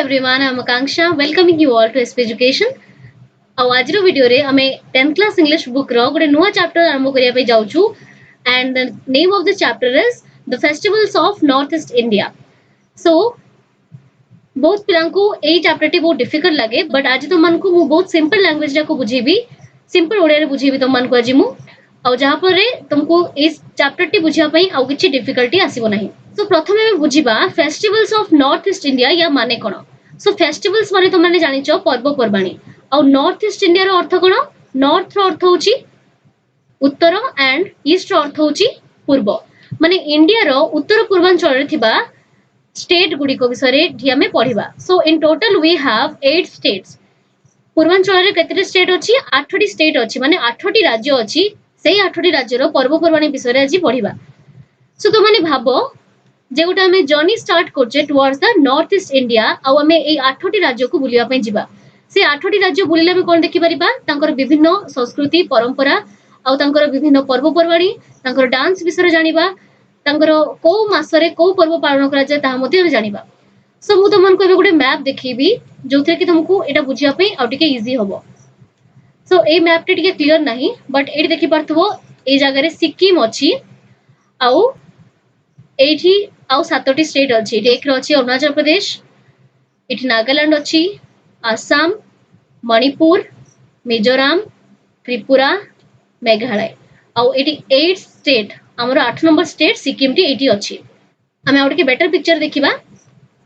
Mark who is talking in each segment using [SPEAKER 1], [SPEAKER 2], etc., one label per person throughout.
[SPEAKER 1] everyone, I am Akanksha welcoming you all to SP Education. ଆଉ ଆଜିର ଭିଡିଓରେ ଆମେ 10th class English book ର ଗୋଟେ ନୂଆ ଚାପ୍ଟର ଆରମ୍ଭ କରିବା ପାଇଁ ଯାଉଛୁ and the name of the chapter is The Festivals of Northeast India. So ବହୁତ ପିଲାଙ୍କୁ ଏଇ ଚାପ୍ଟରଟି ବହୁତ ଡିଫିକଲ୍ଟ ଲାଗେ ବଟ୍ ଆଜି ତମମାନଙ୍କୁ ମୁଁ ବହୁତ ସିମ୍ପଲ ଲାଙ୍ଗୁଏଜ ଟାକୁ ବୁଝେଇବି ସିମ୍ପଲ ଓଡ଼ିଆରେ ବୁଝେଇବି ତମମାନଙ୍କୁ ଆଜି ମୁଁ ଆଉ ଯାହା ଫଳରେ ତମକୁ ଏଇ ଚାପ୍ଟରଟି ବୁଝିବା ପାଇଁ ଆଉ କିଛି ଡିଫିକଲ୍ଟି ଆସିବ ନାହିଁ। ସୋ ପ୍ରଥମେ ଆମେ ବୁଝିବା festivals of north east India ୟା ମାନେ କ'ଣ। ସୋ ଫେଷ୍ଟିଭାଲ୍ସ ମାନେ ତମମାନେ ଜାଣିଛ ପର୍ବପର୍ବାଣୀ ଆଉ ନର୍ଥ ଇଷ୍ଟ ଇଣ୍ଡିଆର ଅର୍ଥ କ'ଣ? ନର୍ଥର ଅର୍ଥ ହେଉଛି ଉତ୍ତର ଆଣ୍ଡ ଇଷ୍ଟର ଅର୍ଥ ହେଉଛି ପୂର୍ବ, ମାନେ ଇଣ୍ଡିଆର ଉତ୍ତର ପୂର୍ବାଞ୍ଚଳରେ ଥିବା स्टेट गुड़िक विषय आम पढ़ा। So in total we have 8 states. पूर्वांचल केते स्टेट अच्छी 8टी स्टेट अच्छी माने 8टी राज्य अच्छी से 8टी राज्यर पर्वपर्वाणी विषय आज पढ़ा। सो तो माने भाबो जे गोटे आम जर्नी स्टार्ट करछे towards the north east India आउ आम ए 8टी राज्य को बुलिया पई जिबा। से 8टी राज्य बुलिले आम कोन देखि परिबा तांकर विभिन्न संस्कृति परंपरा आउ तांकर विभिन्न पर्वपर्वाणी तांकर डांस विषय जानिबा तांकर को मासरे को पर्व पालन करा जाय ता मध्ये जानिबा। सो मु तुमनको एबे गुटे मैप देखिबी जोथे कि तुमको एटा बुझिया पे आ टिके इजी होबो। सो ए मैप टे टिके क्लियर नाही बट एटी देखि पारथबो ए जगह रे सिक्किम अछि आउ एठी आउ 7टी स्टेट अछि। एक रो अछि अरुणाचल प्रदेश, एठी नागालैंड अछि, आसाम, मणिपुर, मिजोराम, त्रिपुरा, मेघालय आउ एठी 8 स्टेट हमर 8 number state Sikkim T eighty अछि। हमें आउ टिके बेटर पिक्चर देखिबा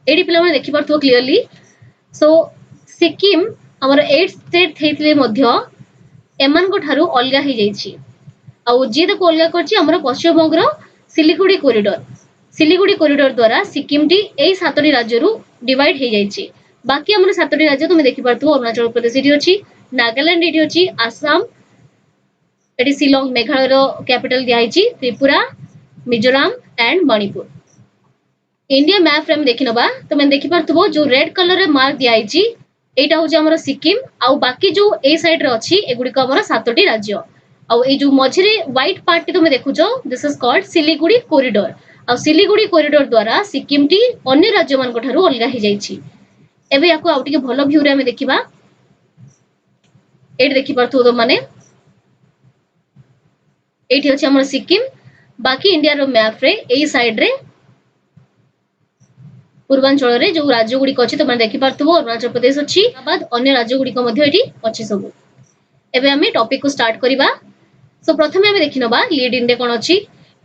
[SPEAKER 1] एडी पिला माने देखि परथो क्लियरली। सो सिक्किम हमर 8 स्टेट थेइतले मध्य एमान को थारु अलगा ही जाईछि आउ जे त अलगा करछि हमर पश्चिम बंग रो सिलीगुड़ी कॉरिडोर। सिलीगुड़ी कॉरिडोर द्वारा सिक्किम टी एई 7टी राज्य रु डिवाइड हे जाईछि। बाकी हमर 7टी राज्य तुमे देखि परथो अरुणाचल प्रदेश एटी अछि, नागालैंड एटी अछि, आसाम एटी शिलोंग मेघालय रो कैपिटल दियाइछि, Tripura, Mizoram and Manipur. India map रे हम देखि नबा तो मैं देखि परथबो जो रेड कलर रे मार्क दियाइछि एटा होजे हमर सिक्किम आउ बाकी जो ए साइड रे अछि एगुडी को हमर 7टी राज्य आउ ए जो मझिरे व्हाइट पार्ट टी तुमे देखुछो this is called Siliguri corridor. आउ सिलीगुड़ी कॉरिडोर द्वारा सिक्किम टी अन्य राज्य मान को थारु अलगा हे जाईछि। एबे याको आउ टिके भलो व्यू रे हम देखिबा एट देखि परथो तो माने एठी अछि हमर सिक्किम बाकी इंडिया रो मैप रे एई साइड रे पूर्वांचल रे जो राज्य गुडी अछि तो माने देखि परथबो अरुणाचल प्रदेश अछि बाद अन्य राज्य गुडी को मध्ये एठी अछि सब। एबे हमें टॉपिक को स्टार्ट करिबा। सो प्रथमे हमें देखि नबा लीड इंडिया कोन अछि।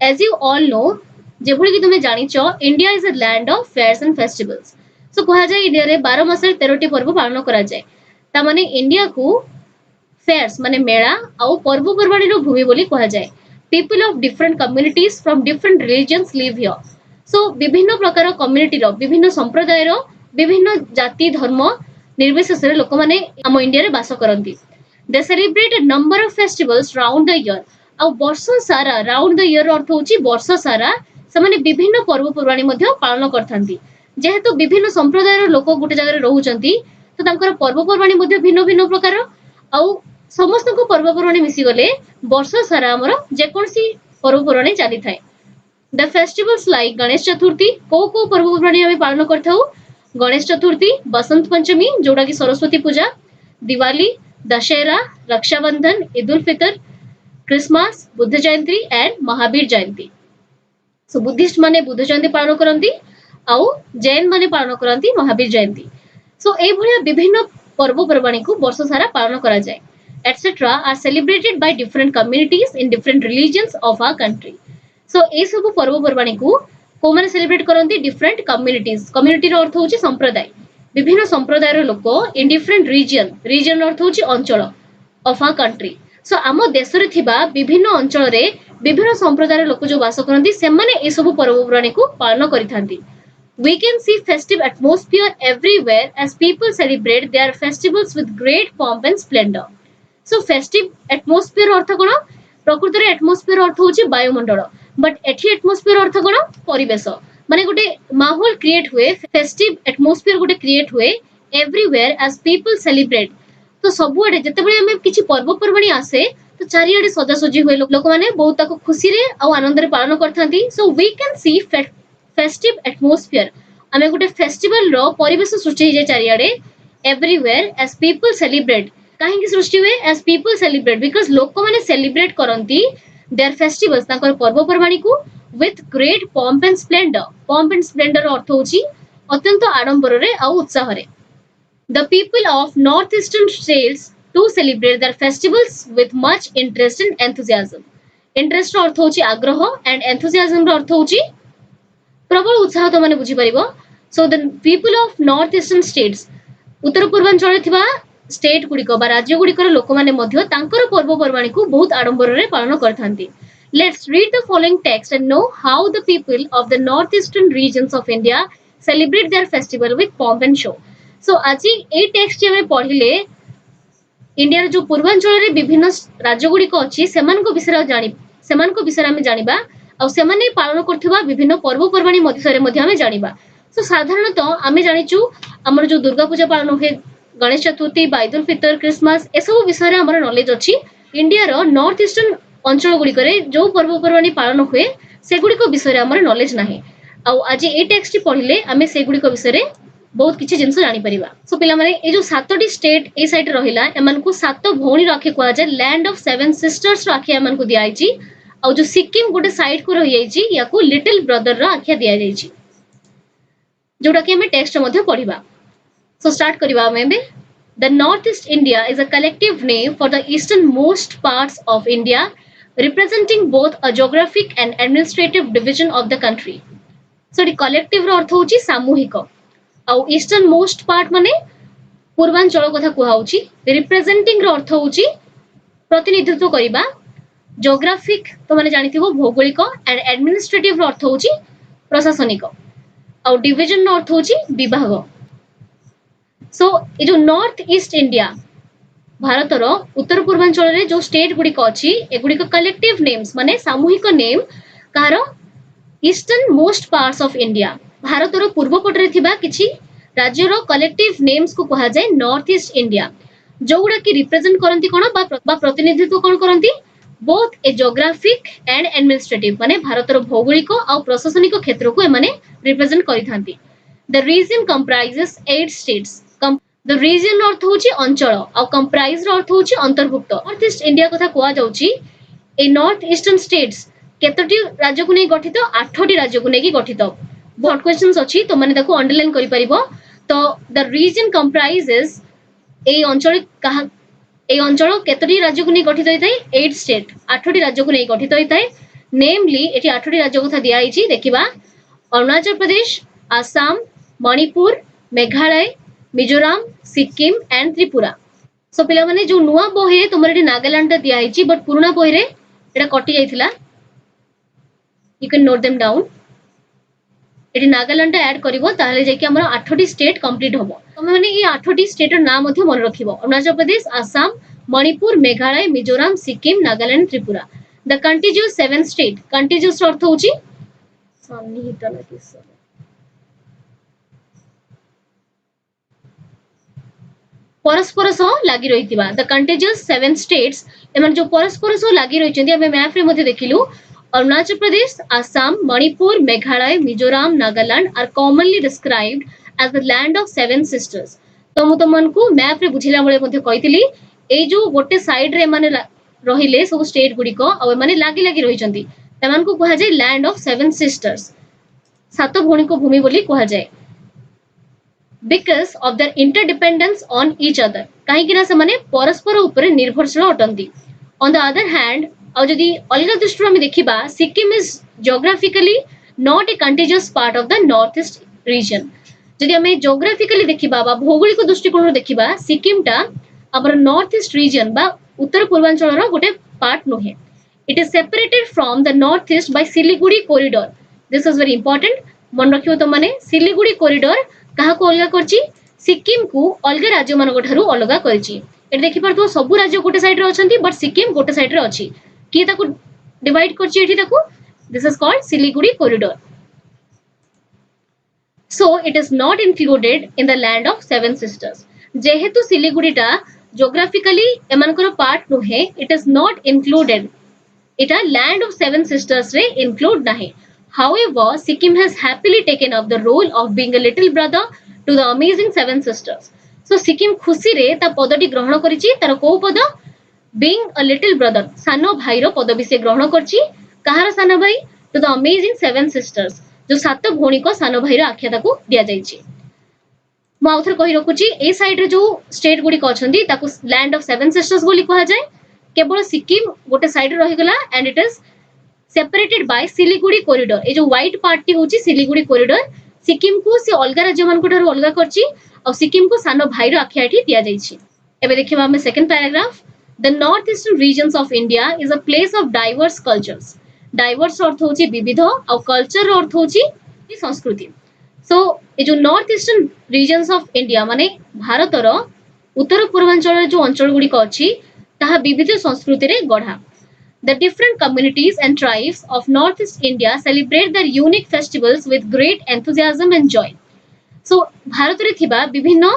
[SPEAKER 1] एज यू ऑल नो जे भली कि तुमे जानिचो India is a land of fairs and festivals. So कहा जाय इंडिया रे 12 मास रे 13टी पर्व पालन करा जाय ता माने इंडिया को फेयर्स माने मेला आउ पर्वपर्वाणी रो भूमि बोली कहा जाय। People of different communities from different religions live here. So विभिन्न प्रकार कम्युनिटी रो विभिन्न संप्रदाय रो विभिन्न जाति धर्म निर्विशेष रे लोक माने हम इंडिया रे बास करंती। They celebrate a number of festivals round the year. आ वर्ष सारा राउंड द ईयर अर्थ होची वर्ष सारा से माने विभिन्न पर्वपर्वाणी मध्ये पालन करथांती। जेहेतु विभिन्न संप्रदाय रो लोक गुटे जगह रे रहउचंती तो तांकर पर्वपर्वाणी मध्ये भिन्न भिन्न प्रकार आउ समस्त को पर्वपर्वाणी मिसी गले वर्ष सारा हमर जे कोनसी पर्वपर्वाणी चली थाए। The festivals like Ganesh Chaturthi को पर्वपर्वाणी हम पालन करथाउ। गणेश चतुर्थी, बसंत पंचमी जोड़ा कि Saraswati Puja, Diwali, Dussehra, Raksha Bandhan, Eid ul Fitr, Christmas, Buddha Jayanti and Mahavir Jayanti. So Buddhist माने बुद्ध जयंती पालन करंती आउ जैन माने पालन करंती महावीर जयंती। सो ए भलिया विभिन्न पर्वपर्वाणी को वर्ष सारा पालन करा जाय etc are celebrated by different communities in different religions of our country. सो ए सब पर्वपर्वाणी को माने सेलिब्रेट करंती डिफरेंट कम्युनिटीज। कम्युनिटी रो अर्थ होची संप्रदाय, विभिन्न संप्रदाय रो लोक इन डिफरेंट रीजन अर्थ होची अंचल ऑफ आवर कंट्री। सो आम देश रे थिबा विभिन्न अंचल रे विभिन्न संप्रदाय लोक जो वास करंती से माने ए सब पर्वपर्वाणी को पालन करिथांती। We can see festive atmosphere everywhere as people celebrate their festivals with great pomp and splendor. So festive atmosphere अर्थ कोन? प्रकृति रे एटमॉस्फेयर अर्थ होची वायुमंडल बट एठी एटमॉस्फेयर अर्थ कोन? परिवेश माने गोटे माहौल क्रिएट हुए, फेस्टिव एटमॉस्फेयर गोटे क्रिएट हुए एवरीवेयर एज पीपल सेलिब्रेट। तो सबुआडे जते बेले हम किछि पर्वपर्वाणी आसे तो चारिआडे सजासजी हुए, लोक माने बहुत खुशी रे आ आनंद रे पालन करथांती। So we can see festive atmosphere आमे गोटे फेस्टिवल रो परिवेश सृष्टि हे चारियाडे एवरीवेयर एज पीपल सेलिब्रेट कहीं सृष्टि हुए एज पीपल सेलिब्रेट बिकॉज लोक मैंने सेलिब्रेट करती देयर फेस्टिवल्स पर्वपर्वाणी को with great pomp and splendour अर्थ होची अत्यंत आडंबर रे आ उत्साह रे the people of north eastern states to celebrate their festivals with much interest and enthusiasm interest अर्थ होची आग्रह एंड एंथुसियाज्म रो अर्थ होची प्रबल उत्साह तो माने बुझी परिबो so the people of north eastern states उत्तर पूर्वांचल थिबा स्टेट गुड़िक राज्य गुड़िकर लोक मैंने पर्वपर्वाणी को बहुत आडंबर रे पालन करथांती let's read the following text and know how the people of the north eastern regions of India celebrate their festival with pomp and show so आज ए टेक्स्ट हमें पढ़िले इंडिया जो पूर्वांचल रे विभिन्न राज्य गुड़िक अच्छी विषय जानी विषय आम जानिबा आ सेमाने पालन करथिबा विभिन्न पर्वपर्वाणी मध्य जानिबा सो साधारणतः आम जानिचु आमर जो दुर्गा पूजा पालन हुए गणेश चतुर्थी ईद उल फितर क्रिसमस ए सब विषय आमर नॉलेज अच्छी इंडिया रो नॉर्थ ईस्टर्न अंचल गुड़िक जो पर्वपर्वाणी पालन हुए से गुड़िक विषय आमर नॉलेज नाही आज ए टेक्स्ट पढ़िले आम से गुड़िक विषय बहुत किसी जिनस जानीपर सो पिला माने ए जो 7टी स्टेट ए साइड रहिला एमान को 7 भौणी राखी कहा जाए लैंड ऑफ 7 सिस्टर्स राखी एमान को दिया जायछि आ जो सिक्किम गोटे साइड को रहि जायछि याकू लिटिल ब्रदर रा आख्या दिया जायछि जोटा कि हमें टेक्स्ट मध्य पढ़िबा सो स्टार्ट करिबा हमें बे the north east India is a collective name for the eastern most parts of India representing both a geographic and administrative division of the country so the collective रो अर्थ होची सामूहिक आ ईस्टर्न मोस्ट पार्ट माने पूर्वांचल कथा कुहाउची representing रो अर्थ होची प्रतिनिधित्व करिबा जियोग्राफिक तो माने जानिथिबो भौगोलिक एंड एडमिनिस्ट्रेटिव रो अर्थ होची प्रशासनिक आ डिवीजन रो अर्थ होची विभाग सो ये जो नॉर्थ ईस्ट इंडिया भारत रो उत्तर पूर्वांचल रे जो स्टेट गुड़िक अच्छी एगुड़िक कलेक्टिव नेम्स माने सामूहिक नेम कार eastern most parts of India Bharat रो पूर्व पटरे थिबा किछि राज्य रो कलेक्टिव नेम्स को कहा जाए नॉर्थ ईस्ट इंडिया जो गुडा कि रिप्रेजेंट करंती कोन बा प्रतिनिधित्व कोन करंती both a geographic and administrative माने भारत रो भौगोलिक आ प्रशासनिक क्षेत्र को माने रिप्रेजेंट करिथांती the region comprises 8 states the region अर्थ होची अंचल आ कंप्राइज रो अर्थ होची अंतर्भुक्त नॉर्थ ईस्ट इंडिया कथा कुआ जाउची ए नॉर्थ ईस्टर्न स्टेट्स केतोटी राज्य को नै गठित 8टी राज्य को नै गठित बहुत क्वेश्चंस अछि तो माने ताको अंडरलाइन करि परिबो तो द रीजन कंप्राइजेस ए अंचल कहा ए अंचल केतोटी राज्य को नै गठित होइताय 8 स्टेट 8टी राज्य को नै गठित होइताय नेमली एटी 8टी राज्य कथा दिया आइछि देखिबा अरुणाचल प्रदेश आसाम मणिपुर मेघालय मिजोरम सिक्किम एंड त्रिपुरा सो पिला माने जो नुवा बहे तुमर एटी नागालैंड दिया आइछि बट पुराना बहे रे एटा कटि जाइथिला you can note them down एटी नागालैंड ऐड करिवो ताले जे कि हमर 8टी स्टेट कंप्लीट होबो तमे माने ई 8टी स्टेट नाम मध्ये मन रखिबो Arunachal Pradesh Assam Manipur Meghalaya Mizoram Sikkim Nagaland Tripura the continuous 7 state continuous अर्थ होची सन्निहित नदिस परस्पर सह लागि रहितिबा द कंटिन्यूअस 7 स्टेट्स एमन जो परस्पर सह लागि रहिचंदी हमें मैप रे मध्ये देखिलु Arunachal Pradesh Assam Manipur Meghalaya Mizoram Nagaland are commonly described as the land of 7 sisters तो मु तमन को मैप रे बुझिला बळे मध्ये कहितली ए जो गोटे साइड रे माने रहिले सब स्टेट गुडी को आ माने लागि लागि रहिचंती तमन को कहा जाय लैंड ऑफ 7 सिस्टर्स सात भौणी को भूमि बोली कहा जाय because of their interdependence on each other काहे कि ना से माने परस्पर ऊपर निर्भरशील अटंती ऑन द अदर हैंड और जदि अलग दृष्टि में देखिबा Sikkim is geographically not a continuous part of the north east region जदि हमें जियोग्राफिकली देखिबा बा भौगोलिक दृष्टिकोण देखिबा सिक्किम टा हमर नॉर्थ ईस्ट रीजन बा उत्तर पूर्वांचल रो गोटे पार्ट नोहे it is separated from the north east by Siliguri corridor this is very important मन रखियो तो माने सिलीगुड़ी कॉरिडोर कहा को अलग करची सिक्किम को अलग राज्य मानक ठारू अलग करची एट देखि परतो सब राज्य गोटे साइड रे अछंती बट सिक्किम गोटे साइड रे अछि कि ताको डिवाइड करची एठी ताको this is called Siliguri corridor so it is not included in the land of 7 sisters जेहेतु सिलीगुड़ीटा जियोग्राफिकली एमानकर पार्ट नोहे इट इज नॉट इंक्लूडेड इटा लैंड ऑफ 7 सिस्टर्स रे इंक्लूड नाही However, Sikkim has happily taken up the role of being a little brother to the amazing seven sisters. So Sikkim खुशी रे ता पदटी ग्रहण करिछि तार को पद being a little brother सानो भाईर पदवी से ग्रहण करछि कहार सानो भाई to the amazing seven sisters जो सात भौणी को सानो भाईर आख्या ताकू दिया जाइछि मु आउथर कहि रखुछि ए साइड रे जो स्टेट गुडी को अछंती ताकू लैंड ऑफ सेवन सिस्टर्स बोली कहा जाय केवल सिक्किम गोटे साइड रे रहि गला and it is separated by Siliguri corridor ए जो व्हाइट पार्ट टी होची सिलीगुड़ी कॉरिडोर सिक्किम को से अलगा राज्य मान को ठार अलगा करची और सिक्किम को सानो भाईर आख्या एठी दिया जाइछि एबे देखिबा हम second paragraph the north eastern regions of India is a place of diverse cultures diverse अर्थ होची विविध और कल्चर अर्थ होची संस्कृति सो ए जो north eastern regions of India माने भारतर उत्तर पूर्वांचल जो अंचल गुडी को अछि ताहा विविध संस्कृति रे गढ़ा The different communities and tribes of Northeast India celebrate their unique festivals with great enthusiasm and joy. So Bharat रे थिबा विभिन्न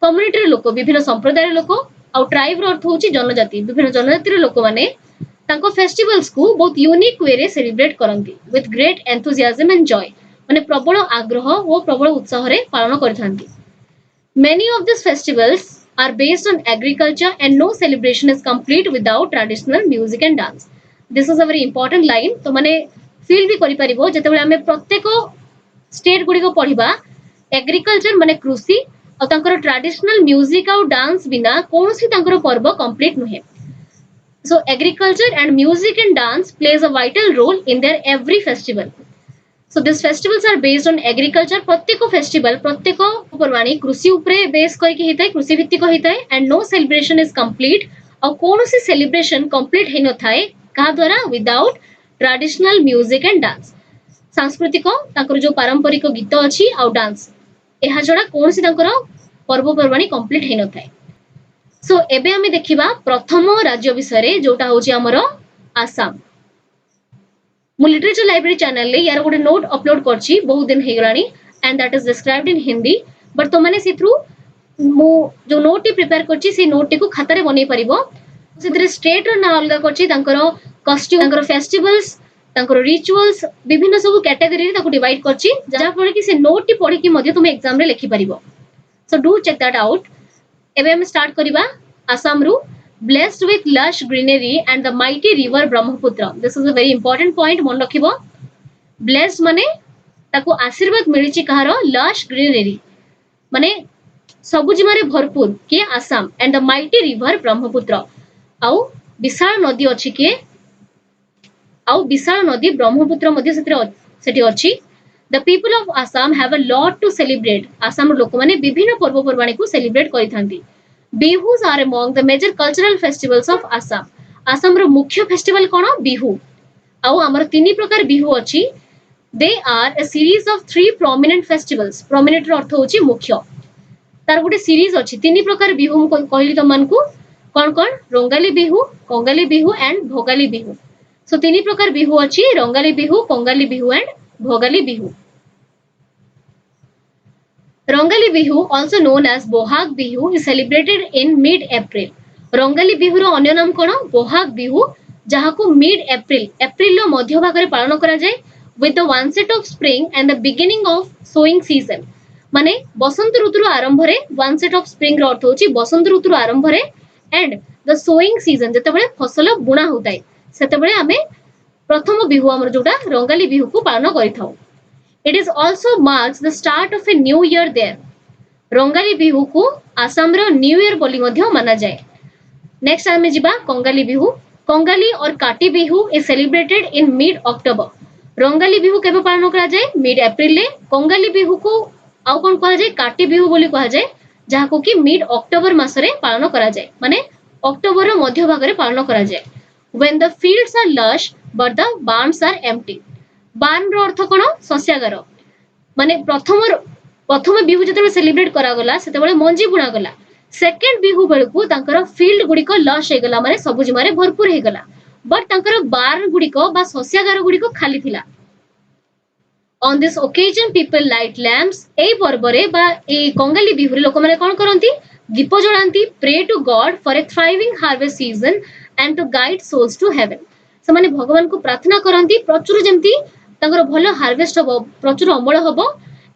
[SPEAKER 1] कम्युनिटी रे लोक विभिन्न संप्रदाय रे लोक और ट्राइब रो अर्थ होची जनजाति विभिन्न जनजाति रे लोक माने तांको फेस्टिवल्स को बहुत यूनिक वे रे celebrate करंती with great enthusiasm and joy माने प्रबल आग्रह और प्रबल उत्साह रे पालन करथांती Many of these festivals are based on agriculture and no celebration is complete without traditional music and dance. This is a very important line. तो माने फील भी करि परिबो जेतेबेले हमें प्रत्येक स्टेट गुडी को पढिबा एग्रीकल्चर माने कृषि और तांकर ट्रेडिशनल म्यूजिक और डांस बिना कोनोसी तांकर पर्व कंप्लीट नहे. So agriculture and music and dance plays a vital role in their every festival. So these festivals are based on agriculture प्रत्येक फेस्टिवल प्रत्येक पर्वाणी कृषि उपरे बेस करके हिताय कृषि भित्तिक हिताय and no celebration is complete और कोनोसी सेलिब्रेशन कंप्लीट हे न थाए का द्वारा without traditional music and dance सांस्कृतिक ताकर जो पारंपरिक गीत अछि और डांस एहा जडा कोनोसी ताकर पर्व पर्वाणी कंप्लीट हे न थाए सो एबे हमें देखिबा प्रथम राज्य विषय रे जोटा होची हमर आसाम मु लिटरेचर लाइब्रेरी चैनल ले यार गोटे नोट अपलोड करछि बहुत दिन हे गलानी and that is described in Hindi but तो माने सिथ्रु मु जो नोट टी प्रिपेयर करछि से नोट टी को खाता रे बनै परिबो सिथरे स्टेट रो ना अलगा करछि तांकर कॉस्ट्यूम तांकर फेस्टिवल्स तांकर रिचुअल्स विभिन्न सब कैटेगरी रे ताको डिवाइड करछि जा पर कि से नोट टी पढि कि मध्ये तुम एग्जाम रे लिखि परिबो so do check that out एबे हम स्टार्ट करिबा आसाम रु blessed with lush greenery and the mighty river Brahmaputra. This is a very important point. मन रखिबो blessed माने ताको आशीर्वाद मिलिछि कहारो lush greenery माने सबुजिमा रे भरपूर के Assam and the mighty river Brahmaputra. आउ विशाल नदी अछि के आउ विशाल नदी ब्रह्मपुत्र मध्ये सेठी अछि. The people of Assam have a lot to celebrate. Assam लोक माने विभिन्न पर्व पर्वाणी को celebrate करिथांती. Bihus are among the major cultural festivals of Assam. Assam रो मुख्य फेस्टिवल कोन बिहू आउ हमर तीनी प्रकार बिहू अछि. They are a series of three prominent festivals. Prominent रो अर्थ होछि मुख्य तार गुटे सीरीज अछि तीनी प्रकार बिहू कहली त मन को कोन रंगाली बिहू कंगाली बिहू एंड भोगाली बिहू. सो तीनी प्रकार बिहू अछि Rongali Bihu Kongali Bihu and Bhogali Bihu. Rongali Bihu, also known as Bohag Bihu, is celebrated in mid-April. Rongali Bihu रो अन्य नाम कोन बोहाग बिहू जहा को mid-April एप्रिल लो मध्य भाग रे पालन करा जाय with the onset of spring and the beginning of sowing season. माने बसंत ऋतु आरंभ रे onset of spring रो अर्थ होची बसंत ऋतु आरंभ रे and the sowing season जते बेले फसल बुणा होताय सेते बेले हमें प्रथम बिहू हमर जोटा रंगाली बिहू को पालन करिथाउ. It is also marks the start of a new year there. Rongali Bihu को आसाम रो न्यू ईयर बोली मध्य माना जाय. नेक्स्ट आमे जिबा कंगाली बिहू. कंगाली और काटी Bihu is celebrated in mid October. Rongali Bihu केबे पालन करा जाय मिड अप्रैल ले. कंगाली बिहू को आउ कोन कहा जाय काटी बिहू बोली कहा जाय जहा को कि मिड अक्टोबर मास रे पालन करा जाय माने अक्टोबर रो मध्य भाग रे पालन करा जाय. When the fields are lush but the barns are empty. बार्न रो अर्थ कोन सस्यागार माने प्रथम बिहू जते सेलिब्रेट करा गला सेते बेले मंजी बुणा गला. सेकंड बिहू बेल को तांकर फील्ड गुडी को लॉस हे गला माने सबुजिमा रे भरपूर हे गला बट तांकर बार्न गुडी को बा सस्यागार गुडी को खाली थिला. On this occasion people light lamps. एई पर्व रे बा ए कंगाली बिहू रे लोक माने कोन करंती दीप जळांती pray to God for a thriving harvest season and to guide souls to heaven. से माने भगवान को प्रार्थना करंती प्रचुर जेमती तांकर भलो हार्वेस्ट हबो प्रचुर अमल हबो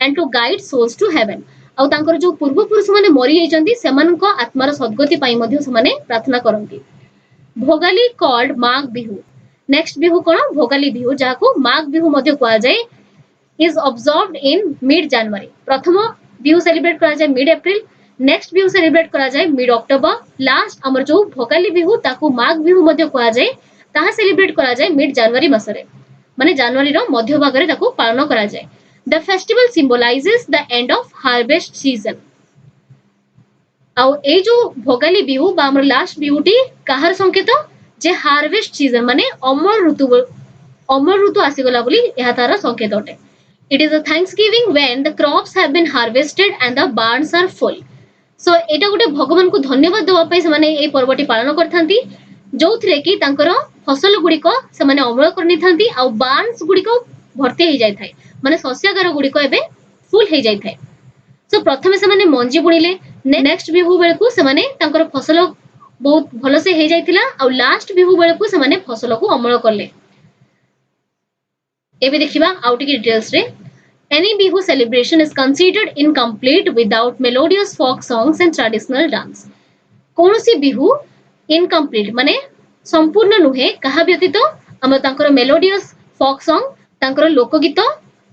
[SPEAKER 1] and to guide souls to heaven आउ तांकर जो पूर्व पुरुष माने मरि जाइचंती सेमानक आत्मार सद्गति पई मध्ये समाने प्रार्थना करंती भोगाली कॉल्ड माघ बिहू नेक्स्ट बिहू कोन भोगाली बिहू जाको माघ बिहू मध्ये कुआ जाय इज ऑब्जर्व्ड इन मिड जनवरी प्रथम बिहू सेलिब्रेट करा जाय मिड अप्रैल नेक्स्ट बिहू सेलिब्रेट करा जाय मिड अक्टोबर लास्ट हमर जो भोगाली बिहू ताको माघ बिहू मध्ये कुआ जाय ताहा सेलिब्रेट करा जाय मिड जनवरी मासरे माने जनवरी रो मध्य भाग रे ताको पालन करा जाय the festival symbolizes the end of harvest season आउ ए जो भोगाली बिहू बा हमर लास्ट बिहुटी काहर संकेत जे हार्वेस्ट सीजन माने अमर ऋतु आसी गला बोली एहा तार संकेत अटे it is a thanksgiving when the crops have been harvested and the barns are full so एटा गुटे भगवान को धन्यवाद देवा पई से माने ए पर्वटी पालन करथांती जोथिरे कि तांकर फसल गुड़िक से अमल करनी थांती आ बार्न्स गुड़िक भर्ती हो जाए थाए माने शस्यागार गुड़िक एबे फुल हो जाए थाए सो प्रथमे से माने मंजी बुणिले नेक्स्ट बिहू बेलकु से माने तांकर फसल बहुत भलो से हो जाइतिला आ लास्ट बिहू बेलकु से माने फसल को अमल करले एबे देखिबा आउट की डिटेल्स रे any bihu celebration is considered incomplete without melodious folk songs and traditional dance कोनोसी बिहू इनकम्प्लीट माने संपूर्ण नुहे कहा व्यतीत हम तांकर मेलोडियस फोक सॉन्ग तांकर लोकगीत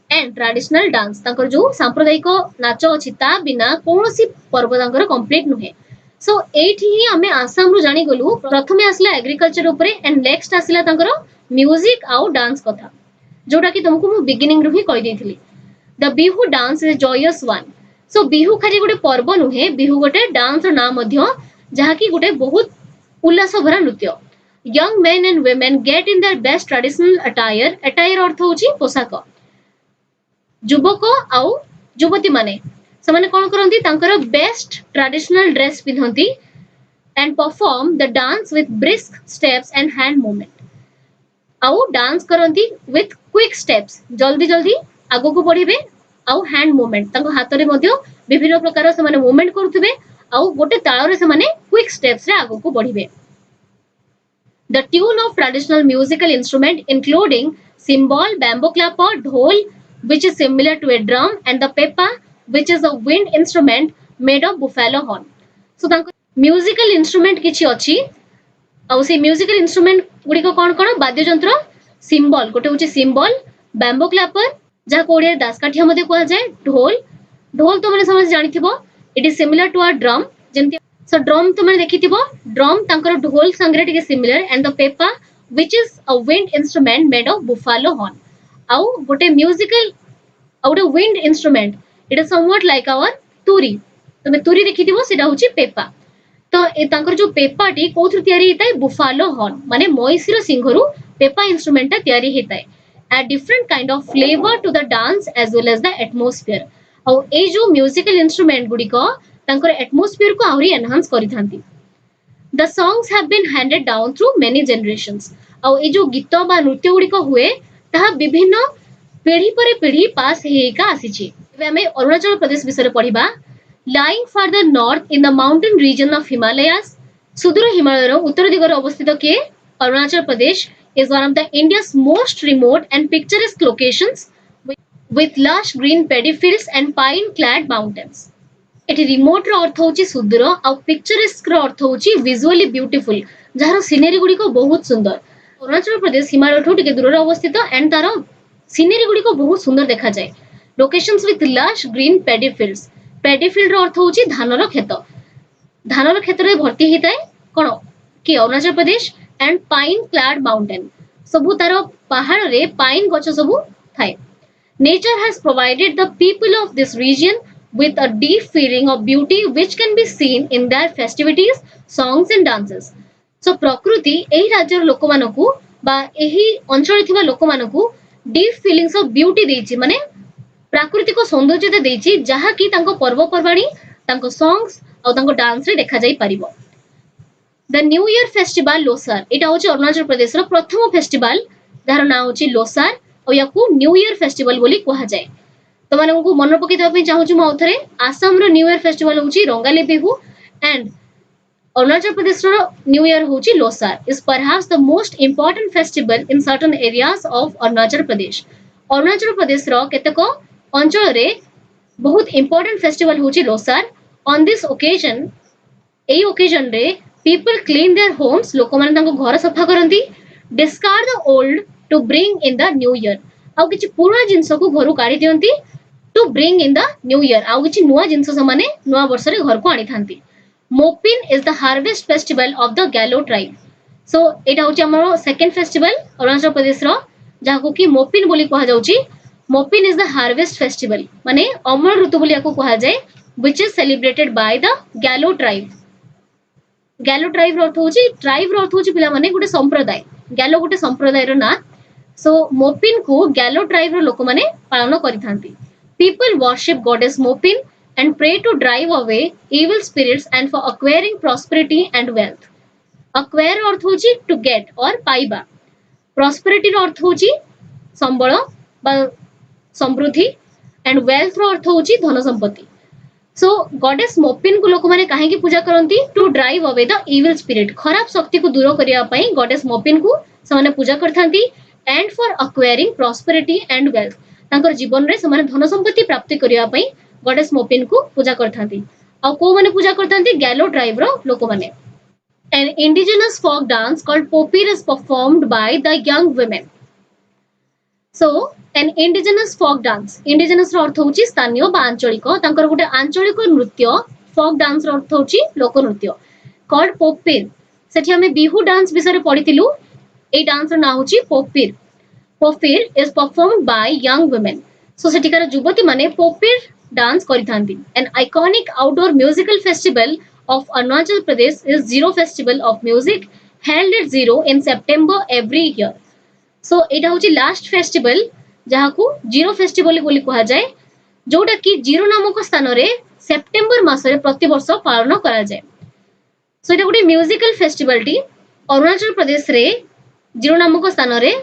[SPEAKER 1] एंड ट्रेडिशनल डांस तांकर जो सांप्रदायिक नाच अछि ता बिना कोनोसी पर्व तांकर कंप्लीट नुहे सो एठी ही हमें आसाम रु जानि गलु प्रथमे आसला एग्रीकल्चर ऊपर एंड नेक्स्ट आसला तांकर म्यूजिक आउ डांस कथा जोटा कि तुमको मु बिगिनिंग रु ही कहि देथिली the Bihu dance is joyous one so Bihu खाली गोटे पर्व नुहे बिहू गोटे डांस ना मध्य जहा कि गोटे बहुत उल्लास भरा नृत्य young men and women get in their best traditional attire अर्थ होची पोशाक युवक आउ युवती माने समाने कोन करंती तांकर बेस्ट ट्रेडिशनल ड्रेस पिनहंती and perform the dance with brisk steps and hand movement आउ डांस करंती विथ क्विक स्टेप्स जल्दी जल्दी आगो को बढ़िबे आउ हैंड मूवमेंट तांको हाथ रे मध्य विभिन्न प्रकार से माने मूवमेंट करथुबे आउ गोटे ताळ रे से माने क्विक स्टेप्स रे आगो को बढ़िबे The tune of traditional musical instrument including cymbal, bamboo clapper, dhol which is similar to a drum and the pepa which is a wind instrument made of buffalo horn. So तांको musical instrument किछि अछि आउ से musical instrument गुडी को कोन वाद्य यंत्र cymbal गोटे होछि cymbal, bamboo clapper जा कोडिया दासकाठिया मध्ये कोआ जाय ढोल तो माने समझ जानिथिबो it is similar to a drum जेमति so drum तुमने देखिथिबो drum तांकर ढोल संगरे टिके similar and the pepa which is a wind instrument made of buffalo horn आउ गोटे म्यूजिकल आउ गोटे wind instrument it is somewhat like our तुरी तुमे तुरी देखिथिबो सेटा होची पेपा तो ए तांकर जो पेपा टी कोथु तयारी हेताय बुफालो हॉर्न माने मयसीर सिंहरु पेपा इंस्ट्रूमेंट ता तयारी हेताय add different kind of flavor to the dance as well as the atmosphere आउ ए जो म्यूजिकल इंस्ट्रूमेंट गुडी को तांकर एटमॉस्फियर को आउरी एनहांस करि थांती the songs have been handed down through many generations आउ ए जो गीत बा नृत्य गुडी को हुए ताहा विभिन्न पीढ़ी पर पीढ़ी पास हेका आसीची एबे हमें अरुणाचल प्रदेश विषय पढिबा lying further north in the mountain region of Himalayas सुदूर हिमालय रो उत्तर दिगरे अवस्थित के Arunachal Pradesh is one of the India's most remote and picturesque locations with lush green paddy fields and pine clad mountains एटी रिमोट रो अर्थ होची सुदूर आ पिक्चरेस्क रो अर्थ होची विजुअली ब्यूटीफुल जहार सीनरी गुडी को बहुत सुंदर अरुणाचल प्रदेश हिमालय ठो टिके दूर अवस्थित एंड तार सीनरी गुडी को बहुत सुंदर देखा जाय locations with lush green paddy field रो अर्थ होची धानर खेत रे भर्ती हिताय कोन कि Arunachal Pradesh and pine clad mountain सबु तार पहाड़ रे पाइन गछ सबु थाय nature has provided the people of this region with a deep feeling of beauty which can be seen in their festivities, songs and dances. So प्रकृति एही राज्यर लोकमानकु बा एही अंचल थिबा लोकमानकु deep feelings of beauty देछि माने प्राकृतिक सौंदर्यता देछि जहा कि तांको पर्व पर्वाणी तांको songs आ तांको डांस रे देखा जाई परिबो the new year festival Losar एटा होछि अरुणाचल प्रदेश रो प्रथम फेस्टिवल जहार नाम होछि लोसार और याकू न्यू ईयर फेस्टिवल बोली कहा जाय तो माने को मन पकि दबा चाहू छु मौथरे आसाम रो न्यू ईयर फेस्टिवल होची रंगाली बिहू एंड अरुणाचल प्रदेश रो न्यू ईयर होची Losar is perhaps the most important festival in certain areas of Arunachal Pradesh Arunachal Pradesh रो केतक अंचल रे बहुत इंपोर्टेंट फेस्टिवल होची लोसार। ऑन दिस ओकेजन एई ओकेजन रे पीपल क्लीन देयर होम्स, लोक माने तांको घर सफा करंती, discard the old to bring in the new year, आउ किछि पुराना जिंस को घरु काढी दियंती to bring in the new year, आउ किछि नुवा जिंस समाने नुवा वर्ष रे घर को आनी थांती। Mopin is the harvest festival of the Galo tribe. So एटा होची हमरो सेकंड फेस्टिवल अरुणाचल प्रदेश रो, जाको कि मोपिन बोली कहा जाउची। Mopin is the harvest festival माने अमर ऋतु बोली याको कहा जाय, which is celebrated by the Galo tribe. Galo tribe रो अर्थ होची, ट्राइब रो अर्थ होची पिला माने गुटे संप्रदाय, गैलो गुटे संप्रदाय रो ना। सो मोपिन को गैलो ट्राइब रो लोक माने पालन करिथांती। People worship goddess Mopin and pray to drive away evil spirits and for acquiring prosperity and wealth. Acquire अर्थ होची to get और पाइबा, prosperity रो अर्थ होची संबल बा समृद्धि, and wealth रो अर्थ होची धन संपत्ति। सो गॉडेस मोपिन को लोक माने काहे की पूजा करंती, to drive away the evil spirit, खराब शक्ति को दूर करिया पई गॉडेस मोपिन को समाने पूजा करथांती। And for acquiring prosperity and wealth, तांकर जीवन रे समाने धन संपत्ति प्राप्ति करिया पई गॉडेस मोपिन को पूजा करथांती। आ को माने पूजा करथांती, गैलो ट्राइब रो लोक माने। An indigenous folk dance called Popir is performed by the young women. So an indigenous folk dance, indigenous रो अर्थ होची स्थानीय बा आंचलिक, तांकर गुटे आंचलिक नृत्य, फोक डांस रो अर्थ होची लोक नृत्य, कॉल्ड पोपीर। सेठी हमें बिहू डांस विषय पढितिलु, ए डांस रो नाम होची Popir. Popir is performed by young women. So सेठिकार युवती माने पोपीर डांस करिथांती। An iconic outdoor musical festival of Arunachal Pradesh is Ziro festival of music held at Ziro in September every year. So एटा होची लास्ट फेस्टिवल जहाकू जीरो फेस्टिवल बोली कहा जाए, जोटा कि जीरो नामक स्थान रे सेप्टेम्बर मास रे प्रति वर्ष पालन करा जाए। सो एटा गोटे musical festival T Arunachal Pradesh रे जीरो नामक स्थान रे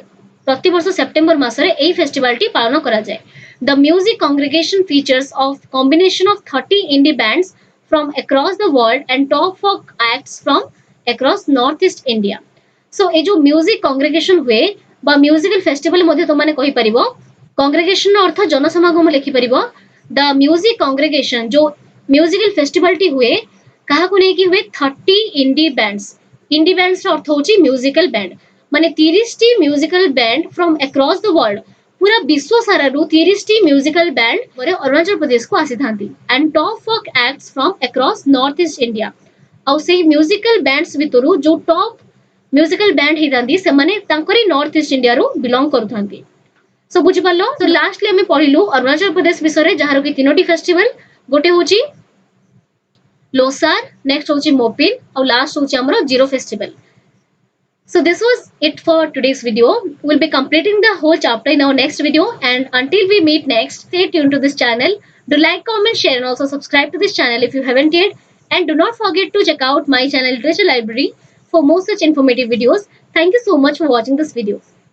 [SPEAKER 1] प्रति वर्ष सेप्टेम्बर मास रे एई फेस्टिवल टी पालन करा जाए। The music congregation features of combination of 30 indie bands from across the world and top folk acts from across northeast India. So ए जो म्यूजिक कांग्रेगेशन हुए बा म्यूजिकल फेस्टिवल मध्ये तो माने कहि परिबो, कांग्रेगेशन अर्थ जनसमागम लिखि परिबो। द म्यूजिक कांग्रेगेशन जो म्यूजिकल फेस्टिवल टी हुए कहा को नै कि हुए 30 इंडी बैंड्स। इंडी बैंड्स रो अर्थ होची म्यूजिकल बैंड, माने 30 T musical banned from across the world, पूरा विश्व सारा रु 30 टी म्यूजिकल बैंड परे अरुणाचल प्रदेश को आसी थांती। And top folk acts from across North east India, आउ से म्यूजिकल बैंड्स भितरु जो टॉप म्यूजिकल बैंड ही थांती से माने तांकरी नॉर्थ ईस्ट इंडिया रु बिलोंग करू थांती। सो बुझि पालो। तो लास्टली हमें पढिलु अरुणाचल प्रदेश विषय रे, जहार कि तीनोटी फेस्टिवल, गोटे होची लोसार, नेक्स्ट होची मोपिन, और लास्ट होची हमरो zero festival. So this was it for today's video. We'll be completing the whole chapter in our next video, and until we meet next, stay tuned to this channel. Do like, comment, share and also subscribe to this channel if you haven't yet, and do not forget to check out my channel Literature Library for more such informative videos. Thank you so much for watching this video.